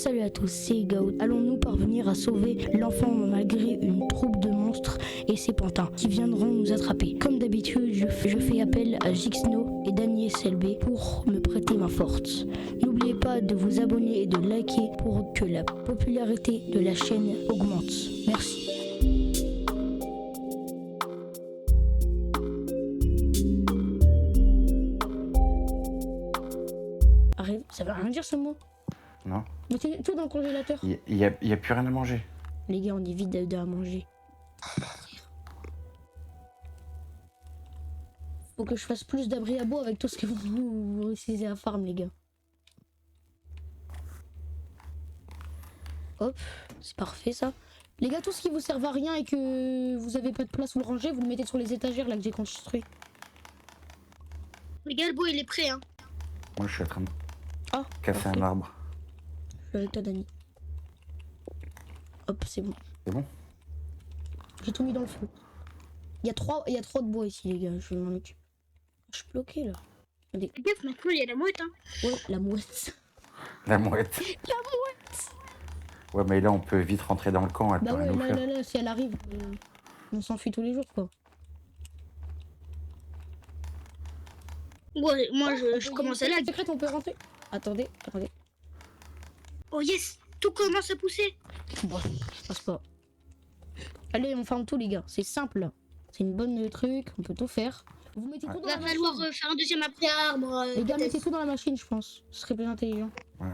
Salut à tous, c'est Gaot. Allons-nous parvenir à sauver l'enfant malgré une troupe de monstres et ses pantins qui viendront nous attraper? Comme d'habitude, je fais appel à Jixno et Daniel SLB pour me prêter main forte. N'oubliez pas de vous abonner et de liker pour que la popularité de la chaîne augmente. Merci. Arrête, ça veut rien dire ce mot. Non. Mettez tout dans le congélateur. Il y a plus rien à manger. Les gars, on est vide à manger. Faut que je fasse plus d'abri à bois avec tout ce que vous réussissez à farm, les gars. Hop, c'est parfait ça. Les gars, tout ce qui vous sert à rien et que vous avez pas de place où le ranger, vous le mettez sur les étagères là que j'ai construit. Les gars, le bois il est prêt, hein. Moi je suis en train de casser parfait. un arbre. Je suis avec toi, Dani. Hop, c'est bon. C'est bon? J'ai tout mis dans le feu. Il y a trois de bois ici, les gars. Je m'en occupe. Je suis bloqué là. Regardez. Fais gaffe, maintenant il y a la mouette, hein. Ouais, la mouette. La mouette. La mouette. Ouais, mais là on peut vite rentrer dans le camp. Elle peut Bah rien ouais, nous faire. là, si elle arrive, on s'enfuit tous les jours, quoi. Ouais, moi je commence à lag. Secrète, on peut rentrer. Attendez. Oh yes, tout commence à pousser. Bon, je passe pas. Allez, on ferme tout, les gars. C'est simple. C'est une bonne truc. On peut tout faire. Vous mettez tout dans Il la va machine. falloir faire un deuxième après-arbre. Les gars, mettez tout dans la machine, je pense. Ce serait plus intelligent. Ouais.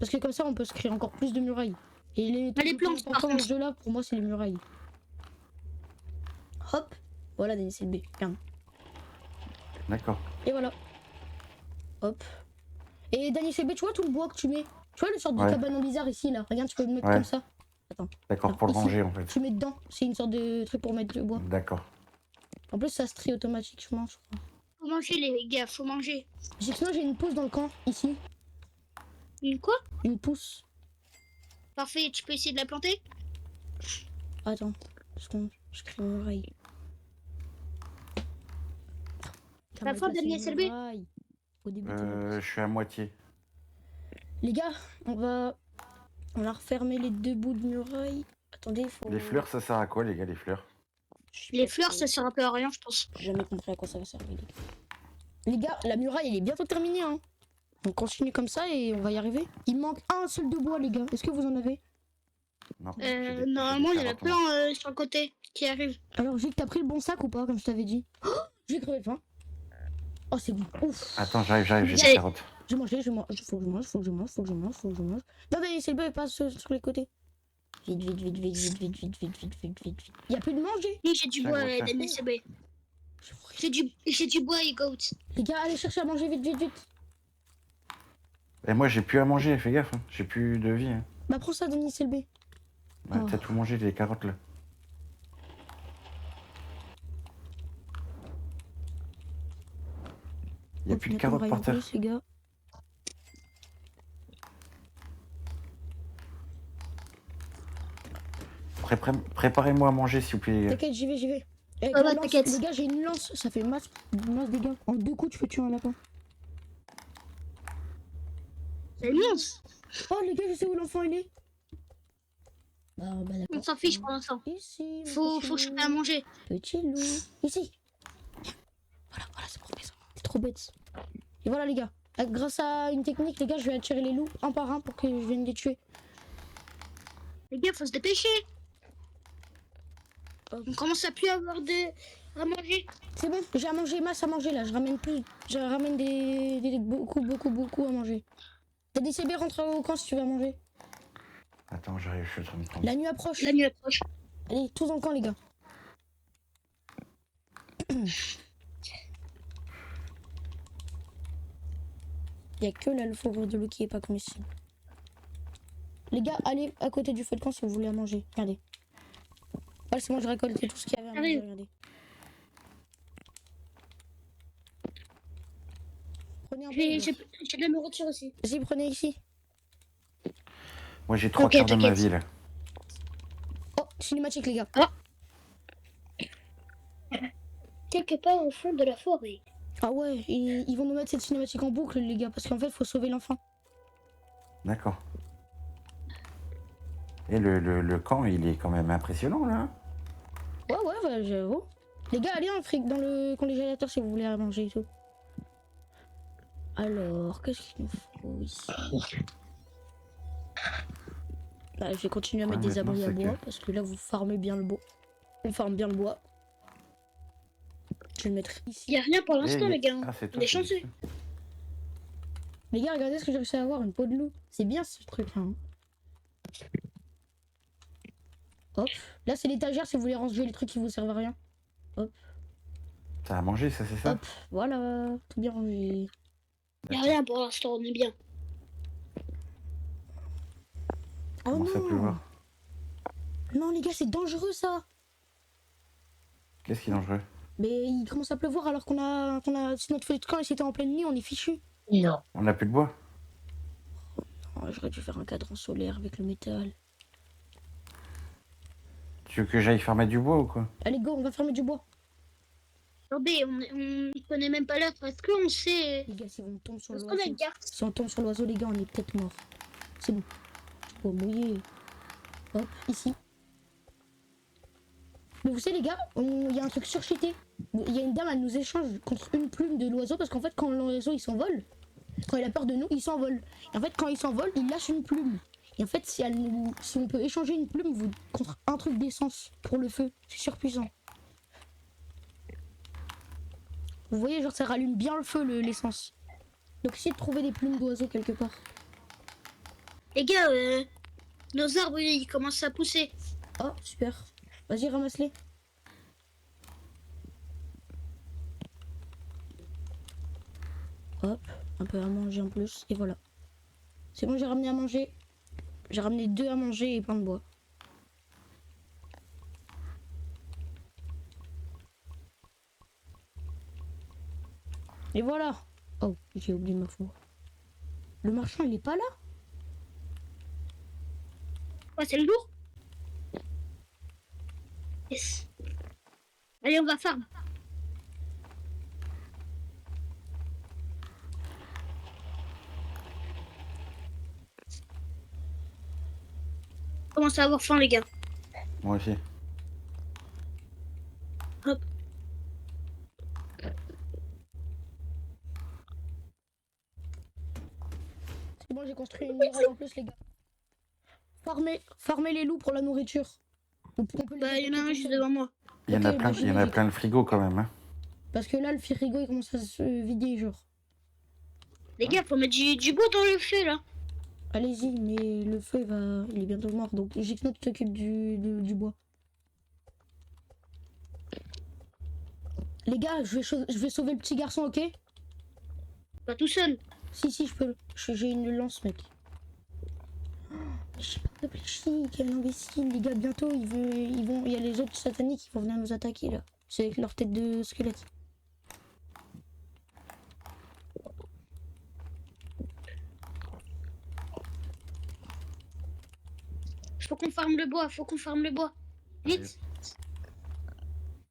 Parce que comme ça, on peut se créer encore plus de murailles. Et les trucs les les plus plantes, par importants dans contre. ce jeu-là, pour moi, c'est les murailles. Hop. Voilà, Denis, c'est le B. Regarde. D'accord. Et voilà. Hop. Et Daniel CB, tu vois tout le bois que tu mets? Tu vois le sorte de Ouais. cabane en bizarre ici là? Regarde, tu peux le mettre Ouais. comme ça. Attends. D'accord, pour le Ici. ranger en fait. Tu mets dedans. C'est une sorte de truc pour mettre le bois. D'accord. En plus, ça se trie automatiquement, je crois. Faut manger les gars, faut manger. J'ai une pousse dans le camp, ici. Une quoi? Une pousse. Parfait, tu peux essayer de la planter? Attends. Parce que je crée une muraille. La fin, Daniel SLB. Au début, Je suis à moitié. les gars, on a refermé les deux bouts de muraille. Attendez, il faut... Les fleurs, ça sert à quoi les gars, les fleurs? Les fleurs, ça sert un peu à rien, je pense. J'ai jamais compris à quoi ça va servir, les gars. Les gars, la muraille, elle est bientôt terminée, hein. On continue comme ça et on va y arriver. Il manque un seul de bois, les gars. Est-ce que vous en avez? Non. Normalement, il y en a plein sur le côté qui arrivent. Alors, Jake, t'as pris le bon sac ou pas, comme je t'avais dit? Oh, j'ai crevé de faim. Oh, c'est bon. Ouf. Attends, j'arrive, j'ai J'ai- des carottes. J'ai mangé, faut que je mange. Non, mais c'est le bœuf, passe sur les côtés. Vite. Y a plus de manger. Oui, j'ai du Tiens, bois, gros, tiens. Daniel SLB. J'ai du bois et goat. Les gars, allez chercher à manger vite. Et moi j'ai plus à manger, fais gaffe. Hein. J'ai plus de vie. Hein. Bah, prends ça, Denis CLB. Ouais, Oh. t'as tout mangé, les carottes là. Y a plus de carottes par terre. Les gars. Préparez-moi à manger s'il vous plaît. Les gars. T'inquiète, j'y vais. Avec Ah la ouais, lance, t'inquiète. les gars, j'ai une lance, ça fait masse dégâts. En 2 coups, tu peux tuer un lapin. C'est immense. Oh, les gars, je sais où l'enfant il est. Bah On d'accord. s'en fiche pour l'instant. Ici. mon Faut petit que je loup. fasse à manger. Petit loup. Ici. Voilà, c'est pour maison. C'est trop bête. Et voilà, les gars. Grâce à une technique, les gars, je vais attirer les loups un par un pour que je vienne les tuer. Les gars, faut se dépêcher. On commence à plus avoir à manger. C'est bon, j'ai à manger, masse à manger là. Je ramène beaucoup à manger. T'as des CB, rentre au camp si tu veux à manger. Attends, j'arrive, je suis en train de prendre. La nuit approche. La nuit approche. Allez, tous dans le camp, les gars. Il y a que là le fourrure de loup qui est pas comestible. Les gars, allez à côté du feu de camp si vous voulez à manger. Regardez. Ouais, c'est moi, je récoltais tout ce qu'il y avait à manger. Arrive. Regardez. Prenez un peu. les J'ai gars. de la nourriture aussi. Vas-y, prenez ici. Moi j'ai 3 Ok, quarts de ma t'inquiète. vie là. Oh, cinématique, les gars. Quelque part au fond de la forêt. Ah ouais, ils vont nous mettre cette cinématique en boucle, les gars, parce qu'en fait, faut sauver l'enfant. D'accord. Et le camp, il est quand même impressionnant, là. Ouais, bah, j'avoue. Les gars, allez en fric dans le congélateur si vous voulez à manger et tout. Alors, qu'est-ce qu'il nous faut ici? Bah, je vais continuer à mettre des abris à bois parce que là, vous farmez bien le bois. On farme bien le bois. Je vais le mettre ici. Y a rien pour l'instant, les gars. Ah, c'est On toi est qui chanceux. dis ça. Les gars, regardez ce que j'ai réussi à avoir, une peau de loup. C'est bien ce truc là. Hein. Hop. Là, c'est l'étagère si vous voulez ranger les trucs qui vous servent à rien. Hop. T'as à manger, ça, c'est ça? Hop. Voilà. Tout bien rangé. Y a rien pour l'instant, on est bien. Oh Comment ça peut non. voir? Non, les gars, c'est dangereux ça. Qu'est-ce qui est dangereux? Mais il commence à pleuvoir alors qu'on a. Si notre feu de camp c'était en pleine nuit, on est fichu. Non. On n'a plus de bois? Oh, j'aurais dû faire un cadran solaire avec le métal. Tu veux que j'aille farmer du bois ou quoi? Allez, go, on va fermer du bois. Attendez, on connaît même pas l'heure parce qu'on sait. Les gars, si on tombe sur Parce qu'on a l'oiseau. une carte. Si on tombe sur l'oiseau, les gars, on est peut-être mort. C'est bon. Faut mouiller. Hop, ici. Mais vous savez, les gars, il y a un truc surcheaté. Il y a une dame, elle nous échange contre une plume de l'oiseau parce qu'en fait, quand l'oiseau il s'envole, quand il a peur de nous, il s'envole. Et en fait, quand il s'envole, il lâche une plume. Et en fait, si on peut échanger une plume contre un truc d'essence pour le feu, c'est surpuissant. Vous voyez, genre, ça rallume bien le feu, l'essence. Donc, essayez de trouver des plumes d'oiseaux quelque part. Les gars, nos arbres, ils commencent à pousser. Oh, super. Vas-y, ramasse-les. Hop, un peu à manger en plus, et voilà. C'est bon, j'ai ramené à manger. J'ai ramené 2 à manger et plein de bois. Et voilà. Oh, j'ai oublié ma foi. Le marchand, il est pas là? Ouais, c'est le lourd. Yes. Allez, on va farm. Commence à avoir faim, les gars. Moi aussi. Hop. C'est bon, j'ai construit une muraille en plus, les gars. Farmez les loups pour la nourriture. Bah, il y en a un juste devant moi. Il y en a plein, il y en a plein le frigo quand même. Hein. Parce que là, le frigo, il commence à se vider, genre. Les gars, faut mettre du bois dans le feu, là. Allez-y, mais le feu, il est bientôt mort. Donc, Gixno t'occupe du bois. Les gars, je vais sauver le petit garçon, ok? Pas tout seul. Si, je peux. J'ai une lance, mec. J'ai pas réfléchi, quel imbécile. Les gars, bientôt, il y a les autres sataniques qui vont venir nous attaquer, là. C'est avec leur tête de squelette. Faut qu'on farme le bois, faut qu'on farme le bois. Vite.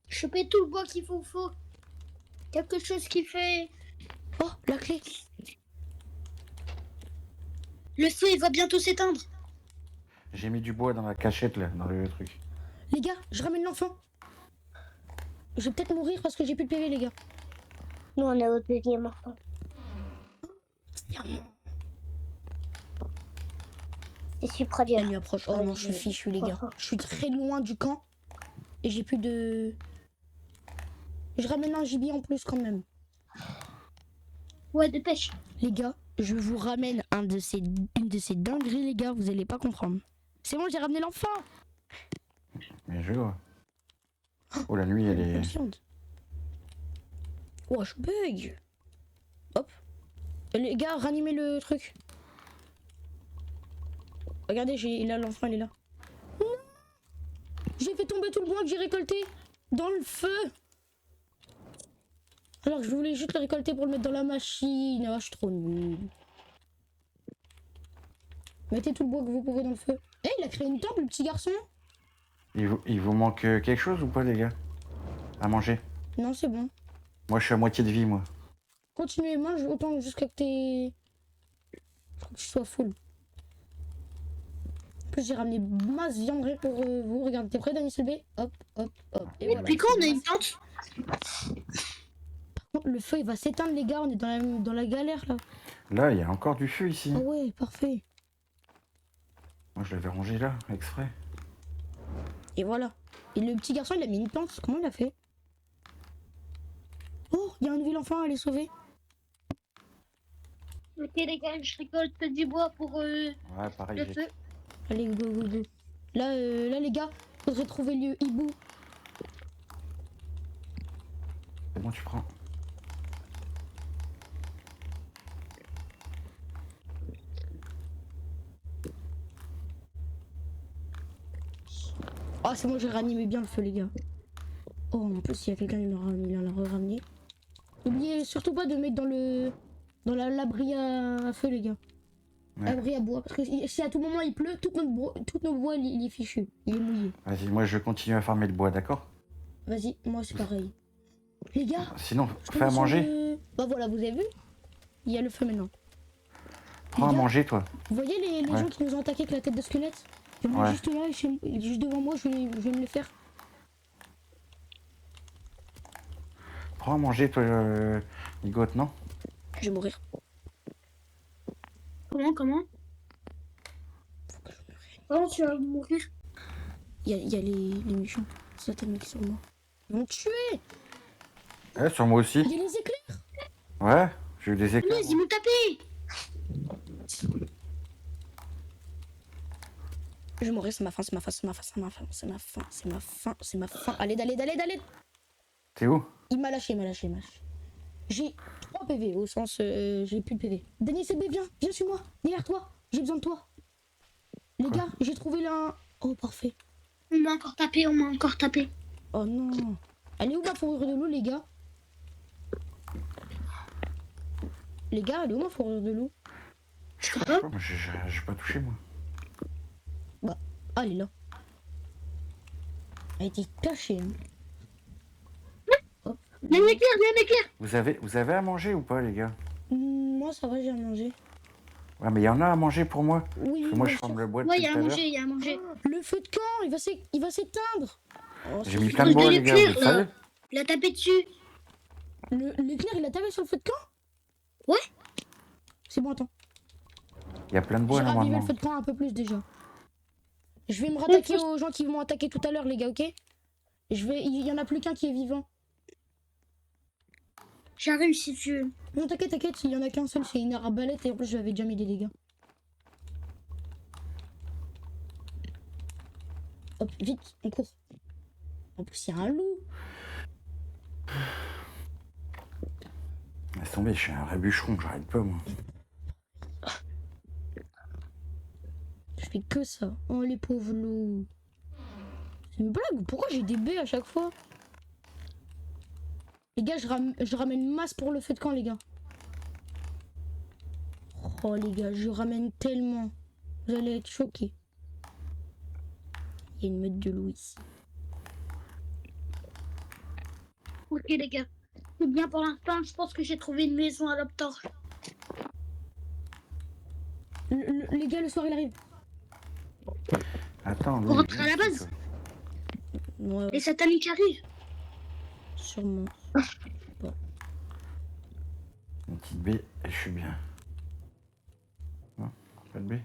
Choper tout le bois qu'il faut. Quelque chose qui fait... Oh, la clé. Le feu, il va bientôt s'éteindre. J'ai mis du bois dans la cachette là, dans le truc. Les gars, je ramène l'enfant. Je vais peut-être mourir parce que j'ai plus de PV, les gars. Nous, on a votre PV mort. C'est super dur. Elle lui approche. Oh non, je suis fichu, les gars. Je suis très loin du camp. Et j'ai plus de... Je ramène un gibier en plus quand même. Ouais, dépêche. Les gars, je vous ramène une de ces dingueries, les gars. Vous allez pas comprendre. C'est bon, j'ai ramené l'enfant. Bien joué. Ouais. Oh, la nuit, elle est... Oh, je bug. Hop. Les gars, ranimez le truc. Regardez, là, l'enfant, il est là. Non, j'ai fait tomber tout le bois que j'ai récolté dans le feu. Alors que je voulais juste le récolter pour le mettre dans la machine. Oh, je suis trop nul. Mettez tout le bois que vous pouvez dans le feu. Eh, il a créé une table, le petit garçon. Il vous manque quelque chose ou pas, les gars? À manger? Non, c'est bon. Moi, je suis à moitié de vie, moi. Continuez, mange autant jusqu'à que t'es... Faut que tu sois full. plus, j'ai ramené masse viande rien pour vous. Regarde, t'es prêt, Daniel Selbe? Hop, hop, hop. Et voilà. Depuis quand on a une tente? Par contre, le feu, il va s'éteindre, les gars. On est dans la galère, là. Là, il y a encore du feu ici. Ah ouais, parfait. Moi, je l'avais rangé là, exprès. Et voilà. Et le petit garçon, il a mis une plante. Comment il a fait? Oh, il y a un nouvel enfant à aller sauver. Ok les gars, je récolte du bois pour Ouais, pareil. le feu. Allez, go, go, go. Là, les gars, faudrait trouver le hibou. C'est bon, tu prends. Ah, c'est bon, j'ai ranimé bien le feu, les gars. Oh, en plus, il y a quelqu'un qui en a ramené. N'oubliez surtout pas de mettre dans l'abri à feu, les gars. Ouais. Abri à bois. Parce que si à tout moment il pleut, tout notre bois, il est fichu. Il est mouillé. Vas-y, moi, je continue à farmer le bois, d'accord? Vas-y, moi, c'est pareil. Les gars, Sinon, je fais à tombe sur manger. Bah voilà, vous avez vu? Il y a le feu maintenant. Prends à Les gars, manger, toi. Vous voyez les Ouais. gens qui nous ont attaqué avec la tête de squelette? Il y en a Ouais. juste là, juste devant moi, je vais me le faire. Prends à manger, toi, Ligote, non? Je vais mourir. Comment? Comment tu vas mourir? Il y a les méchants. C'est la tête qui sur moi. Ils vont me tuer! Ouais, sur moi aussi. Il y a les éclairs! Ouais, j'ai eu des éclairs. Punaise, ils m'ont tapé! Je vais mourir, c'est ma fin, c'est ma fin, c'est ma fin, c'est ma fin, c'est ma fin, c'est ma fin, c'est ma fin. Allez, d'aller. T'es où? Il m'a lâché. J'ai 3 PV, au sens, j'ai plus de PV. Daniel CB, viens sur moi, derrière toi, j'ai besoin de toi. Les Quoi? gars, j'ai trouvé là. Oh, parfait. On m'a encore tapé. Oh non. Elle est où ma fourrure de loup, les gars? Les gars, elle est où ma fourrure de loup? Je sais pas, moi, j'ai pas touché, moi. Ah, elle est là. Elle était cachée. Hein. Hop. Il y a un éclair! Vous avez à manger ou pas, les gars? Moi, ça va, j'ai à manger. Ouais, mais il y en a à manger pour moi. Oui, Parce que moi, bien je sûr. forme le bois Ouais, depuis tout à l'heure. il y a à manger. Le feu de camp, il va s'éteindre. Oh, J'ai c'est mis fou. plein de bois, de les gars. l'éclair, Vous êtes là. sérieux? Il a tapé dessus. L'éclair, il a tapé sur le feu de camp? Ouais. C'est bon, attends. Il y a plein de bois, J'ai ravivé normalement. le feu de camp un peu plus déjà. Je vais me rattaquer aux gens qui m'ont attaqué tout à l'heure, les gars, ok? Il y en a plus qu'un qui est vivant. J'arrive si tu veux. Non, t'inquiète, il y en a qu'un seul, c'est une arbalète et en plus, je lui avais déjà mis des dégâts. Hop, vite, on court. En plus, il y a un loup. Laisse tomber, je suis un vrai bûcheron, j'arrête pas, moi. Je fais que ça. Oh, les pauvres loups. C'est une blague, pourquoi j'ai des baies à chaque fois? Les gars, je ramène masse pour le feu de camp, les gars. Oh, les gars, je ramène tellement. Vous allez être choqués. Il y a une meute de loups ici. Ok les gars. C'est bien pour l'instant, je pense que j'ai trouvé une maison à l'Optor. Les gars, le soir, il arrive. Attends, On rentre à la base. Ouais, Les sataniques arrivent. sûrement. Une petite baie et je suis bien. Non, pas de baie.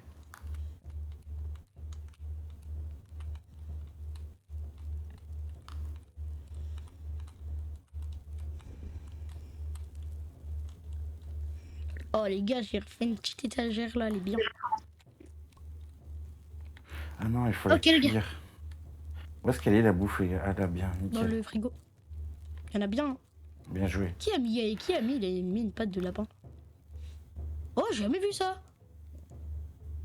Oh, les gars, j'ai refait une petite étagère là, elle est bien. Ah non, il faut Ok, la les gars. cuire. Où est-ce qu'elle est la bouffe, les gars? Ah là, bien, Dans nickel. le frigo. Il y en a bien. Hein. Bien joué. Qui a mis une patte de lapin? Oh, j'ai jamais vu ça.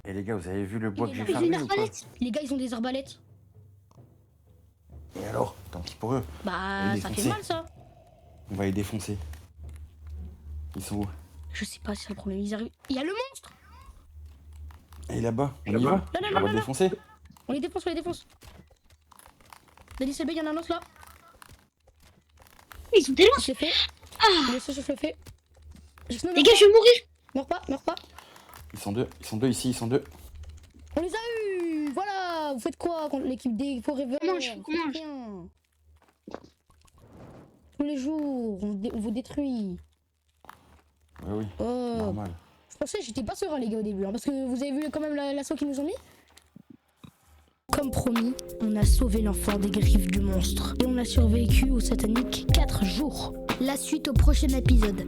Et les gars, vous avez vu le bois que j'ai J'ai farmé une ou pas? arbalète. Les gars, ils ont des arbalètes. Et alors? Tant pis pour eux. Bah, Il est ça fait foncé. mal ça. On va les défoncer. Ils sont où? Je sais pas, c'est le problème. Ils arrivent. Il y a le monstre. Et là-bas, on y va? Là, On va le défoncer? On les défonce. Denis Selbe, il y en a un autre là. Ils sont tellement. Je l'ai fait. Je l'ai fait. Les gars, je vais mourir. Meurs pas. Ils sont deux ici, ils sont deux. On les a eu. voilà, vous faites quoi contre l'équipe des Forever? Mange. Rien. Tous les jours, on vous détruit. Oui, Oh, normal. je pensais que j'étais pas serein les gars au début, hein, parce que vous avez vu quand même l'assaut qu'ils nous ont mis. Comme promis, on a sauvé l'enfant des griffes du monstre. Et on a survécu au satanique 4 jours. La suite au prochain épisode.